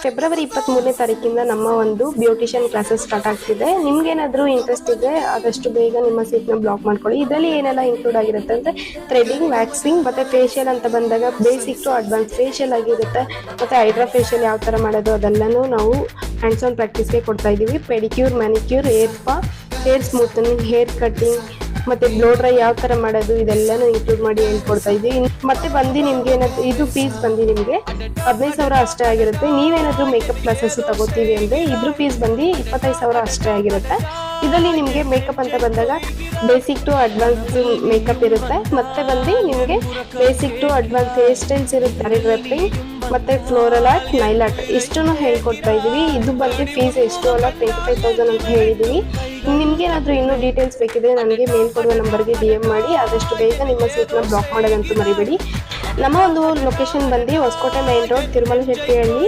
February 23ನೇ ತಾರೀಕಿಂದ ನಮ್ಮ ಒಂದು ಬ್ಯೂಟಿಷಿಯನ್ ಕ್ಲಾಸಸ್ ಸ್ಟಾರ್ಟ್ ಆಗ್ತಿದೆ. ನಿಮ್ಗೇನಾದ್ರೂ ಇಂಟ್ರೆಸ್ಟ್ ಇದ್ರೆ ಆದಷ್ಟು ಬೇಗ ನಿಮ್ಮ ಸೀಟ್ನ ಬ್ಲಾಕ್ ಮಾಡ್ಕೊಳ್ಳಿ. ಇದರಲ್ಲಿ ಏನೆಲ್ಲ ಇನ್ಕ್ಲೂಡ್ ಆಗಿರುತ್ತೆ ಅಂದ್ರೆ ಥ್ರೆಡಿಂಗ್, ವ್ಯಾಕ್ಸಿಂಗ್ ಮತ್ತೆ ಫೇಶಿಯಲ್ ಅಂತ ಬಂದಾಗ ಬೇಸಿಕ್ ಟು ಅಡ್ವಾನ್ಸ್ ಫೇಶಿಯಲ್ ಆಗಿರುತ್ತೆ. ಮತ್ತೆ ಹೈಡ್ರಾ ಫೇಶಿಯಲ್ ಯಾವ ತರ ಮಾಡೋದು ಅದೆಲ್ಲನೂ ನಾವು ಹ್ಯಾಂಡ್ಸ್ ಆನ್ ಪ್ರಾಕ್ಟೀಸ್ಗೆ ಕೊಡ್ತಾ ಇದೀವಿ. Pedicure, manicure, hair spa, hair smoothening, hair cutting ಮತ್ತೆ ಬ್ಲೋ ಡ್ರೈ ಯಾವ ತರ ಮಾಡೋದು ಇದೆಲ್ಲಾನು ಇನ್ಕ್ಲೂಡ್ ಮಾಡಿ ಹೇಳ್ಕೊಡ್ತಾ ಇದೀವಿ. ಮತ್ತೆ ಬಂದು ನಿಮ್ಗೆ ಏನಾದ್ರು ಇದು ಫೀಸ್ ಬಂದು ನಿಮ್ಗೆ 15,000 ಅಷ್ಟೇ ಆಗಿರುತ್ತೆ. ನೀವೇನಾದ್ರೂ ಮೇಕಪ್ ಕ್ಲಾಸಸ್ ತಗೋತೀವಿ ಅಂದ್ರೆ ಇದ್ರ ಫೀಸ್ ಬಂದು 25,000 ಅಷ್ಟೇ ಆಗಿರುತ್ತೆ. ಇದರಲ್ಲಿ ನಿಮ್ಗೆ ಮೇಕಪ್ ಅಂತ ಬಂದಾಗ ಬೇಸಿಕ್ ಟು ಅಡ್ವಾನ್ಸ್ ಮೇಕಪ್ ಇರುತ್ತೆ. ಮತ್ತೆ ಬಂದು ನಿಮ್ಗೆ basic to advance hair styles ಇರುತ್ತೆ, ಡ್ರೆಪ್ಪಿಂಗ್ ಮತ್ತೆ ಫ್ಲೋರಲ್ ಆರ್ಟ್, ನೈಲ್ ಆರ್ಟ್ ಇಷ್ಟನ್ನು ಹೇಳ್ಕೊಡ್ತಾ ಇದೀವಿ. ಇದು ಬಂದು ಫೀಸ್ ಎಷ್ಟು ಅಲ್ಲ 25,000 ಅಂತ ಹೇಳಿದೀವಿ. ನಿಮ್ಗೇನಾದ್ರೂ ಇನ್ನೂ ಡೀಟೇಲ್ಸ್ ಬೇಕಿದ್ರೆ ನನಗೆ ಮೇಲ್ ಕೊಡುವ ನಂಬರ್ಗೆ DM ಮಾಡಿ. ಆದಷ್ಟು ಬೇಗ ನಿಮ್ಮ ಸೀಟ್ನ ಬ್ಲಾಕ್ ಮಾಡೋದಂತೂ ಮರಿಬೇಡಿ. ನಮ್ಮ ಒಂದು ಲೊಕೇಶನ್ ಬಂದು ಹೊಸಕೋಟೆ ಮೈನ್ ರೋಡ್, ತಿರುಮಲ ಶೆಟ್ಟಿಹಳ್ಳಿ.